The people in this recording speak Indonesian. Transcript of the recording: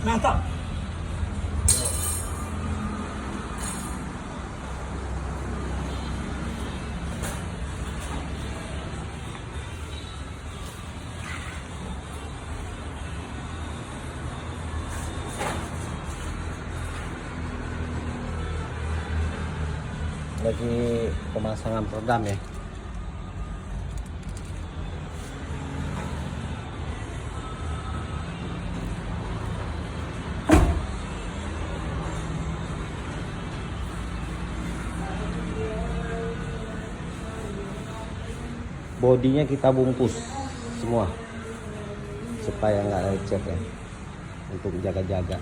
Mantap. Lagi pemasangan program ya. Bodinya kita bungkus semua supaya nggak lecet ya, untuk jaga-jaga.